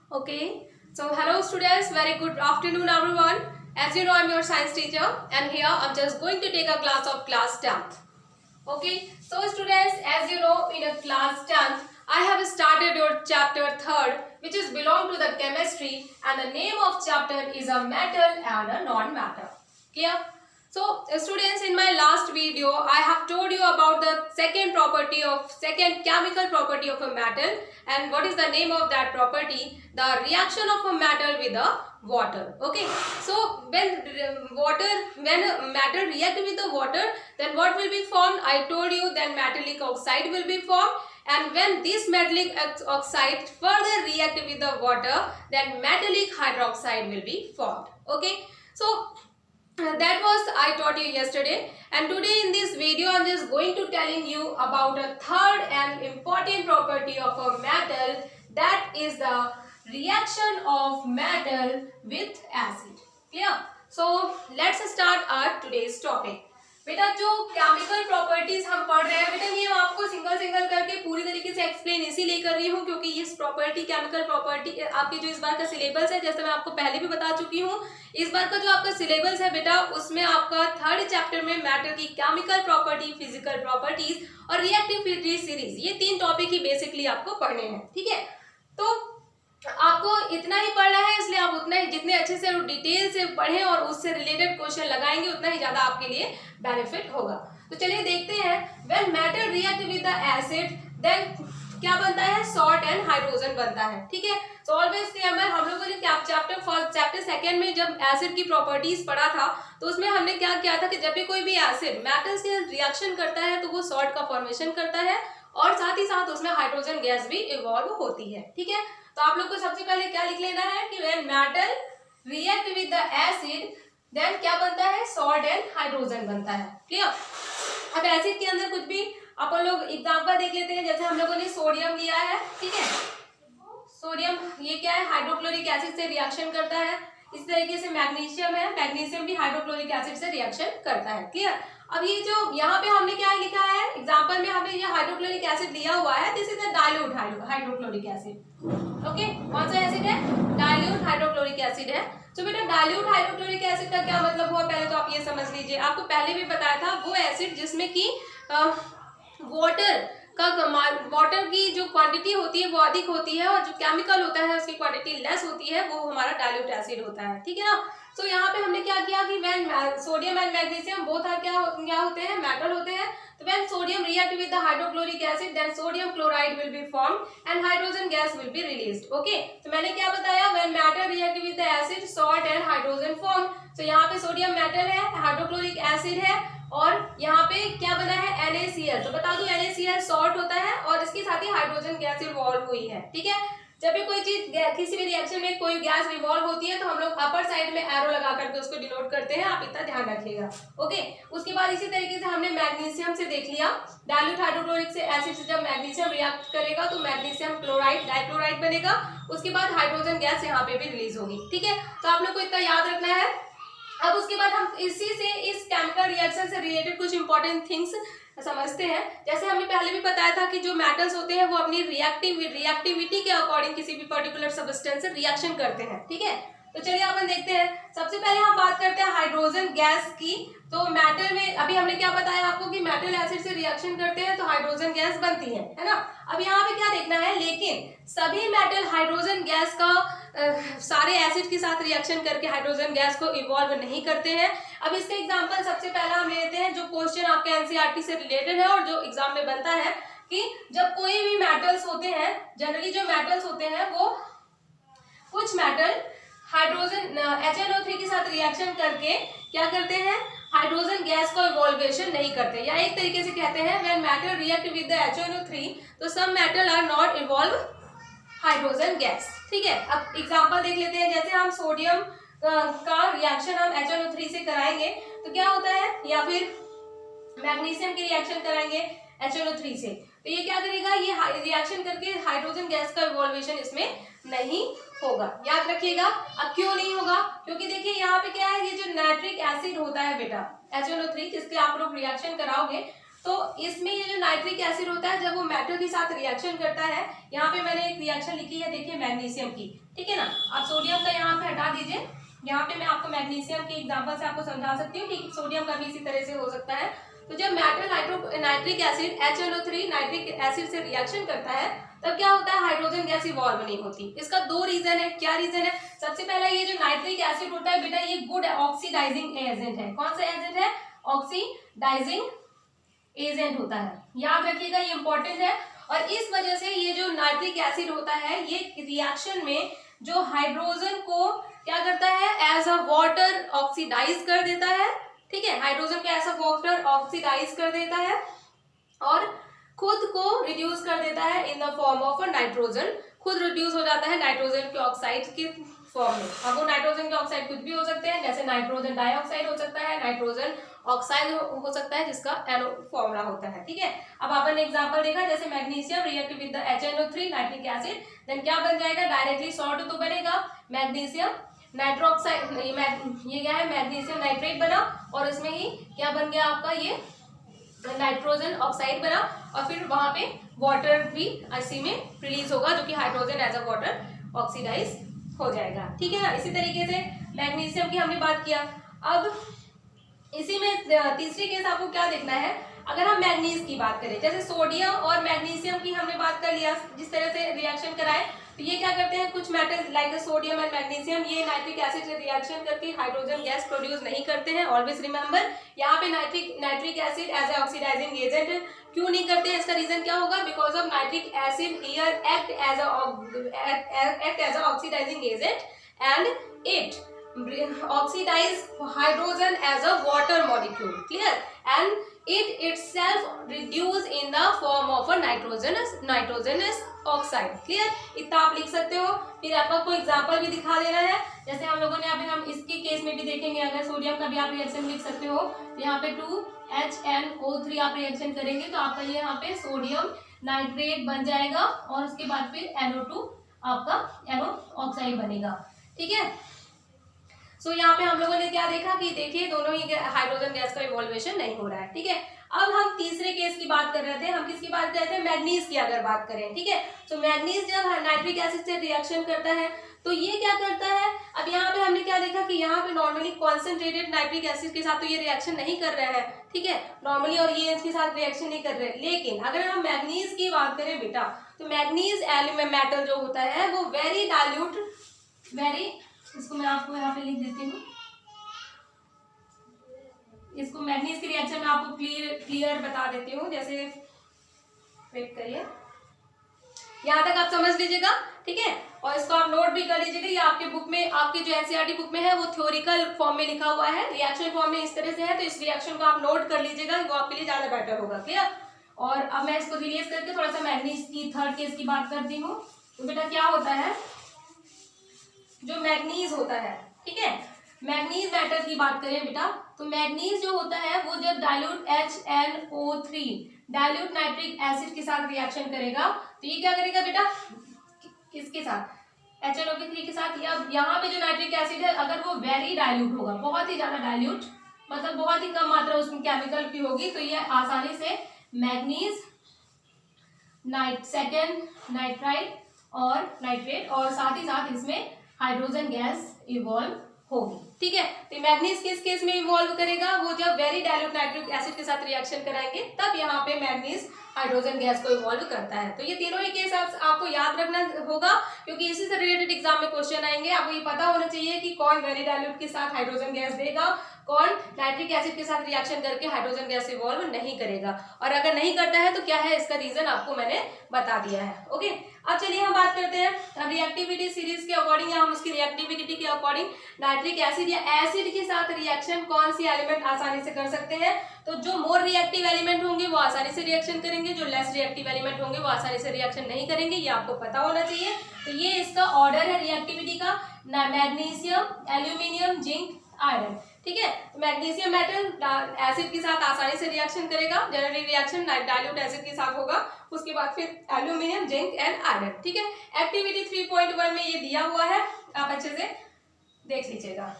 Okay, so hello students, very good afternoon everyone. As you know, I'm your science teacher and here I'm just going to take a class of class 10th. Okay, so students, as you know, in a class 10th, I have started your chapter 3rd, which is belong to the chemistry, and the name of chapter is a metal and a non-matter. Clear? So students, in my last video I have told you about the second chemical property of a metal, and what is the name of that property? The reaction of a metal with a water. Okay, so when a metal react with the water, then what will be formed? I told you then metallic oxide will be formed, and when this metallic oxide further react with the water, then metallic hydroxide will be formed. Okay, so that was I taught you yesterday, and today in this video I'm just going to telling you about a third and important property of a metal, that is the reaction of metal with acid. Clear? So let's start our today's topic. बेटा जो chemical properties हम पढ़ रहे हैं बेटा, ये मैं आपको सिंगल सिंगल करके पूरी तरीके से एक्सप्लेन इसीलिए कर रही हूँ क्योंकि इस प्रॉपर्टी केमिकल प्रॉपर्टी आपकी जो इस बार का सिलेबस है, जैसे मैं आपको पहले भी बता चुकी हूँ, इस बार का जो आपका सिलेबस है बेटा, उसमें आपका थर्ड चैप्टर में मैटर की केमिकल प्रॉपर्टी, फिजिकल प्रॉपर्टीज और रिएक्टिविटी सीरीज, ये 3 टॉपिक ही बेसिकली आपको पढ़ने हैं. ठीक है, तो आपको इतना ही पढ़ना है, इसलिए आप उतना ही जितने अच्छे से डिटेल से पढ़ें और उससे रिलेटेड क्वेश्चन लगाएंगे उतना ही ज्यादा आपके लिए बेनिफिट होगा. तो चलिए देखते हैं. When metal react with the acid then क्या बनता है? सॉल्ट एंड हाइड्रोजन बनता है. ठीक है, तो ऑलवेज रिमेंबर हम लोगों ने चैप्टर सेकंड में जब एसिड की प्रॉपर्टीज पढ़ा था, तो उसमें हमने क्या किया था कि जब भी कोई भी एसिड मेटल से रिएक्शन करता है तो वो सॉल्ट का फॉर्मेशन करता है और साथ ही साथ उसमें हाइड्रोजन गैस भी इवॉल्व होती है. ठीक है, तो आप लोग को सबसे पहले क्या लिख लेना है कि when metal react with the acid then क्या बनता है? सॉल्ट एंड हाइड्रोजन बनता है. क्लियर? अब एसिड के अंदर कुछ भी अपन लोग एग्जांपल देख लेते हैं. जैसे हम लोगों ने सोडियम लिया है. ठीक है, सोडियम ये क्या है? हाइड्रोक्लोरिक एसिड से रिएक्शन करता है. इस तरीके से मैग्नीशियम है, मैग्नीशियम भी हाइड्रोक्लोरिक एसिड से रिएक्शन करता है. क्लियर? अब ये जो यहाँ पे हमने क्या लिखा है एग्जांपल में, हमने ये हाइड्रोक्लोरिक एसिड लिया हुआ है. This is a dilute hydrochloric acid. Okay, कौन सा एसिड है? डाइल्यूट हाइड्रोक्लोरिक एसिड है. तो बेटा डाइल्यूट हाइड्रोक्लोरिक एसिड का क्या मतलब हुआ, पहले तो आप ये समझ लीजिए. आपको पहले भी बताया था, वो एसिड जिसमें कि वाटर की जो क्वांटिटी होती है वो अधिक होती है और जो केमिकल होता है उसकी क्वांटिटी लेस होती है, वो हमारा डाइल्यूट एसिड होता है. ठीक है ना. तो यहाँ पे हमने क्या किया कि when sodium and magnesium both are क्या होते हैं? मेटल होते हैं. तो when sodium react with the hydrochloric acid then sodium chloride will be formed and hydrogen gas will be released. Okay, तो मैंने क्या बताया? When metal react with the acid salt and hydrogen form. तो यहाँ पे सोडियम मेटल है, hydrochloric acid है और यहाँ पे क्या बना है? NaCl. तो बता दूं NaCl सॉल्ट होता है और इसके साथ ही हाइड्रोजन गैस इवॉल्व हुई है. ठीक है, जब भी कोई चीज किसी भी रिएक्शन में कोई गैस रिवॉल्व होती है तो हम लोग अपर साइड में एरो लगा करके उसको डिनोट करते हैं. आप इतना ध्यान रखिएगा. ओके, उसके बाद इसी तरीके से हमने मैग्नीशियम से देख लिया. डाइल्यूट हाइड्रोक्लोरिक से एसिड से जब मैग्नीशियम रिएक्ट करेगा तो मैग्नीशियम क्लोराइड डाइक्लोराइड बनेगा. उसके बाद हाइड्रोजन गैस यहाँ पे भी रिलीज होगी. ठीक है, तो आप लोग को इतना याद रखना है. अब उसके बाद हम इसी से इस केमिकल रिएक्शन से रिलेटेड कुछ इंपॉर्टेंट थिंग्स समझते हैं. जैसे हमने पहले भी बताया था कि जो मेटल्स होते हैं वो अपनी रिएक्टिविटी के अकॉर्डिंग किसी भी पर्टिकुलर सब्सटेंस से रिएक्शन करते हैं. ठीक है, तो चलिए अपन देखते हैं. सबसे पहले हम बात करते हैं हाइड्रोजन गैस की. तो मेटल में अभी हमने क्या बताया आपको कि मेटल एसिड से रिएक्शन करते हैं तो हाइड्रोजन गैस बनती है ना. अब यहाँ पे क्या देखना है, लेकिन सभी मेटल हाइड्रोजन गैस का सारे एसिड के साथ रिएक्शन करके हाइड्रोजन गैस को इवॉल्व नहीं करते हैं. अब इसका एग्जांपल सबसे पहला हम लेते हैं जो क्वेश्चन आपके एनसीईआरटी से रिलेटेड है और जो एग्जाम में बनता है कि जब कोई भी मेटल्स होते हैं, जनरली जो मेटल्स होते हैं वो कुछ मेटल हाइड्रोजन HNO3 के साथ रिएक्शन करके क्या करते हैं? हाइड्रोजन गैस को इवॉल्वेशन नहीं करते, या एक तरीके से कहते हैं when metal react with the HNO3 तो some metal are not evolve hydrogen gas. ठीक है, अब एग्जांपल देख लेते हैं. जैसे हम सोडियम का रिएक्शन हम HNO3 से कराएंगे तो क्या होता है, या फिर मैग्नीशियम की रिएक्शन कराएंगे HNO3 से, तो ये क्या करेगा? ये रिएक्शन करके हाइड्रोजन गैस का इवॉल्वेशन इसमें नहीं होगा. याद रखिएगा. अब क्यों नहीं होगा? क्योंकि देखिए यहाँ पे क्या है, ये जो नाइट्रिक एसिड होता है बेटा HNO3 जिसके आप लोग रिएक्शन कराओगे तो इसमें ये जो नाइट्रिक एसिड होता है जब वो मेटल के साथ रिएक्शन करता है, यहाँ पे मैंने एक रिएक्शन लिखी है, देखिए मैग्नीशियम की, ठीक है ना। आप सोडियम का यहाँ पे हटा दीजिए, यहाँ पे मैं आपको मैग्नीशियम के एग्जांपल से आपको समझा सकती हूँ कि सोडियम का भी इसी तरह से हो सकता है। तो जब metal nitric acid HNO3 nitric acid से रिएक्शन करता है तब क्या होता है, हाइड्रोजन गैस इवॉल्व नहीं होती। इसका दो रीजन है। क्या रीजन है? सबसे पहला, ये जो नाइट्रिक एसिड होता है बेटा, ये गुड ऑक्सीडाइजिंग एजेंट है। कौन सा एजेंट है? ऑक्सीडाइजिंग एजेंट होता है, याद रखिएगा, ये इंपॉर्टेंट है। और इस वजह से ये जो नाइट्रिक एसिड होता है ये रिएक्शन में जो हाइड्रोजन को क्या करता है, एज अ वाटर ऑक्सीडाइज कर देता है, ठीक है, हाइड्रोजन को एज अ वाटर ऑक्सीडाइज कर देता है और खुद को रिड्यूस कर देता है in the form of a nitrogen, खुद रिड्यूस हो जाता है नाइट्रोजन के ऑक्साइड के फॉर्म में। अब वो नाइट्रोजन के ऑक्साइड कुछ भी हो सकते हैं, जैसे नाइट्रोजन डाइऑक्साइड हो सकता है, नाइट्रोजन ऑक्साइड हो सकता है जिसका एनो फॉर्मूला होता है, ठीक है। अब अपन एग्जांपल देखा, जैसे magnesium react with the HNO3 nitric acid, then क्या बन जाएगा, डायरेक्टली सॉल्ट तो बनेगा, मैग्नीशियम नाइट्रोक्साइड, ये क्या है, मैग्नीशियम नाइट्रेट बना और इसमें ही क्या बन गया आपका, ये नाइट्रोजन ऑक्साइड बना और फिर वहां पे वाटर भी इसी में रिलीज होगा जो कि hydrogen as a water oxidize हो जाएगा, ठीक है ना। इसी तरीके से मैग्नीशियम की हमने बात किया। अब इसी में तीसरी केस आपको क्या देखना है, अगर हम मैग्नीज की बात करें, जैसे सोडियम और मैग्नीशियम की हमने बात कर लिया, जिस तरह से रिएक्शन कराए, तो ये क्या करते हैं, कुछ metal like sodium and magnesium ये नाइट्रिक एसिड से रिएक्शन करके हाइड्रोजन गैस प्रोड्यूस नहीं करते हैं। ऑलवेज रिमेंबर, यहाँ पे nitric acid as a oxidizing agent क्यों नहीं करते हैं, इसका रीजन क्या होगा, because of nitric acid here act as a oxidizing agent and it oxidize hydrogen as a water molecule, clear, and it itself reduce in the form of a nitrogenous oxide, clear। इतना आप लिख सकते हो। फिर आपको कोई example भी दिखा देना है, जैसे हम लोगों ने अभी हम इसके केस में भी देखेंगे, अगर सोडियम का भी आप रिएक्शन लिख सकते हो, तो यहाँ पे 2HNO3 आप रिएक्शन करेंगे तो आपका ये यहाँ पे सोडियम नाइट्रेट बन जाएगा और उसके बाद फिर NO2 आपका NO ऑक्साइड बनेगा, ठीक है। सो यहाँ पे हम लोगों ने क्या देखा कि देखिए दोनों ही हाइड्रोजन गैस का इवोल्यूशन नहीं हो रहा है, ठीक है। अब हम तीसरे केस की बात कर रहे थे, हम किसकी बात कर रहे थे, मैग्नीज की अगर बात करें, ठीक है। तो मैग्नीज जब नाइट्रिक एसिड से रिएक्शन करता है तो ये क्या करता है, अब यहाँ पे हमने क्या देखा कि यहाँ पे नॉर्मली कॉन्सेंट्रेटेड नाइट्रिक एसिड के साथ तो ये रिएक्शन नहीं कर रहे हैं, ठीक है, नॉर्मली, और ये इसके साथ रिएक्शन नहीं कर रहे। लेकिन अगर हम मैग्नीज की बात करें बेटा, तो मैग्नीज एलिमेंट मेटल जो होता है वो वेरी डाइल्यूट, इसको मैं आपको यहाँ पे लिख देती हूँ, इसको मैग्नीज की रिएक्शन में आपको क्लियर बता देती हूँ, जैसे वेट करिए, यहाँ तक आप समझ लीजिएगा, ठीक है। और इसको आप नोट भी कर लीजिएगा, ये आपके बुक में, आपके जो NCERT बुक में है वो थ्योरिकल फॉर्म में लिखा हुआ है, रिएक्शन फॉर्म में इस तरह से है, तो इस रिएक्शन को आप नोट कर लीजिएगा, वो आपके लिए ज्यादा बेटर होगा, क्लियर। और अब मैं इसको रिलीज करके थोड़ा सा मैग्नीज की थर्ड केस की बात करती हूँ। तो बेटा क्या होता है, जो मैग्नीज होता है, ठीक है, मैग्नीज मेटल की बात करें बेटा, तो मैग्नीज जो होता है वो जब dilute HNO3 dilute nitric acid के साथ रिएक्शन करेगा तो ये क्या करेगा बेटा, किसके साथ, HNO3 के साथ। यहाँ पे जो नाइट्रिक एसिड है अगर वो वेरी डाइल्यूट होगा, बहुत ही ज्यादा डाइल्यूट, मतलब बहुत ही कम मात्रा उसमें केमिकल की होगी, तो ये आसानी से मैग्नीज सेकेंड नाइट्राइड और नाइट्रेट और साथ ही साथ इसमें हाइड्रोजन गैस इवॉल्व होगी, ठीक है। तो मैग्नीज किस केस में इवॉल्व करेगा, वो जब वेरी डाइल्यूट नाइट्रिक एसिड के साथ रिएक्शन कराएंगे तब यहाँ पे मैग्नीज हाइड्रोजन गैस को इवॉल्व करता है। तो ये तीनों ही केस आपको याद रखना होगा क्योंकि इसी से रिलेटेड एग्जाम में क्वेश्चन आएंगे। आपको ये पता होना चाहिए कि कौन वेरी डाइल्यूट के साथ हाइड्रोजन गैस देगा, कौन नाइट्रिक एसिड के साथ रिएक्शन करके हाइड्रोजन गैस इवॉल्व नहीं करेगा, और अगर नहीं करता है तो क्या है इसका रीजन आपको मैंने बता दिया है, ओके। अब चलिए हम बात करते हैं अब रिएक्टिविटी सीरीज के अकॉर्डिंग या हम उसकी रिएक्टिविटी के अकॉर्डिंग नाइट्रिक एसिड या एसिड के साथ रिएक्शन कौन सी एलिमेंट आसानी से कर सकते हैं। तो जो मोर रिएक्टिव एलिमेंट होंगे वो आसानी से रिएक्शन करेंगे, जो लेस रिएक्टिव एलिमेंट होंगे वो आसानी से रिएक्शन नहीं करेंगे, ये आपको पता होना चाहिए। तो ये इसका ऑर्डर है रिएक्टिविटी का, मैग्नीशियम, एल्यूमिनियम, जिंक, आयरन, ठीक है। मैग्नीशियम मेटल एसिड के साथ आसानी से रिएक्शन करेगा, जनरली रिएक्शन डाइल्यूट एसिड के साथ होगा, उसके बाद फिर एल्यूमिनियम, जिंक एंड आयरन, ठीक है। एक्टिविटी 3.1 में ये दिया हुआ है, आप अच्छे से देख लीजिएगा।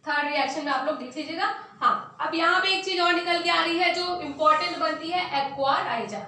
थर्ड रिएक्शन में आप लोग देख लीजिएगा। हाँ, अब यहाँ पे एक चीज और निकल के आ रही है जो इंपॉर्टेंट बनती है, एक्वाराइजा।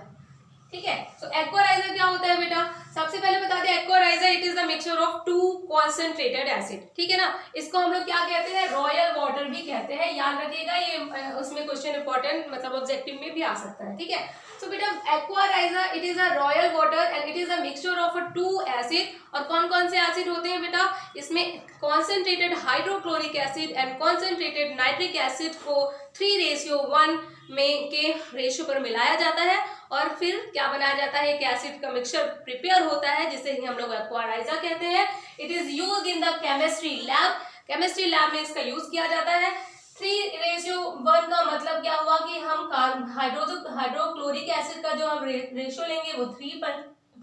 ठीक है, तो एक्वाराइजा क्या होता है बेटा, सबसे पहले बता दें, aqua regia it is the mixture of two concentrated acid. ठीक है ना, इसको हम लोग क्या कहते हैं, रॉयल वाटर भी कहते हैं, याद रखिएगा, ये उसमें क्वेश्चन इंपॉर्टेंट मतलब ऑब्जेक्टिव में भी आ सकता है। ठीक है, सो बेटा aqua regia it is a royal water and it is a mixture of two acid. और कौन कौन से एसिड होते हैं बेटा, इसमें concentrated hydrochloric acid and concentrated nitric acid को 3:1 में के रेशियो पर मिलाया जाता है और फिर क्या बनाया जाता है, एक एसिड का मिक्सचर प्रिपेयर होता है जिसे ही हम लोग एक्वाराइजा कहते हैं। It is used in the chemistry lab, chemistry lab में इसका यूज किया जाता है। 3:1 का मतलब क्या हुआ कि हम हाइड्रोक्लोरिक एसिड का जो हम रेशियो लेंगे वो 3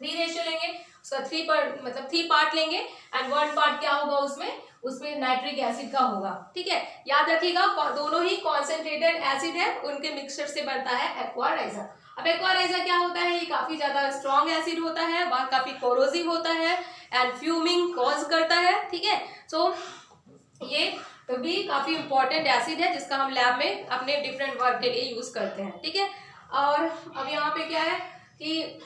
रेशियो लेंगे, उसका 3 पार्ट लेंगे एंड 1 पार्ट क्या होगा उसमें नाइट्रिक एसिड का होगा। ठीक है, याद रखिएगा दोनों ही कॉन्सेंट्रेटेड एसिड है, उनके मिक्सचर से बनता है एक्वाराइजा। अब एक्वाराइजा क्या होता है, ये काफी ज्यादा स्ट्रॉन्ग एसिड होता है, काफी कोरोसिव होता है एंड फ्यूमिंग कॉज करता है। ठीक है, सो ये तो भी काफी इंपॉर्टेंट एसिड है जिसका हम लैब में अपने डिफरेंट वर्क के लिए यूज करते हैं। ठीक है, और अब यहाँ पे क्या है कि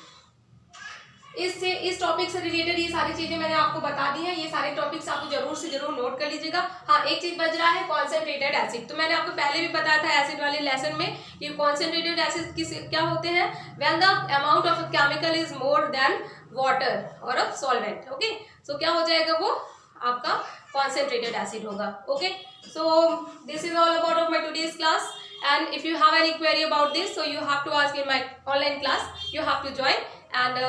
इस टॉपिक से रिलेटेड ये सारी चीजें मैंने आपको बता दी हैं, ये सारे टॉपिक्स आपको जरूर से जरूर नोट कर लीजिएगा। हाँ, एक चीज बच रहा है, कॉन्सेंट्रेटेड एसिड। तो मैंने आपको पहले भी बताया था एसिड वाले लेसन में कि कॉन्सेंट्रेटेड एसिड क्या होते हैं, when the amount of chemical is more than water और अ सॉल्वेंट। ओके, सो क्या हो जाएगा, वो आपका कॉन्सेंट्रेटेड एसिड होगा। Okay, so this is all about of my today's class and if you have any query about this, so you have to ask in my online class, you have to join and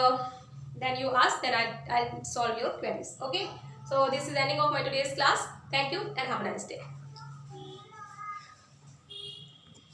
then you ask, then I'll solve your queries. Okay, so this is ending of my today's class. Thank you and have a nice day.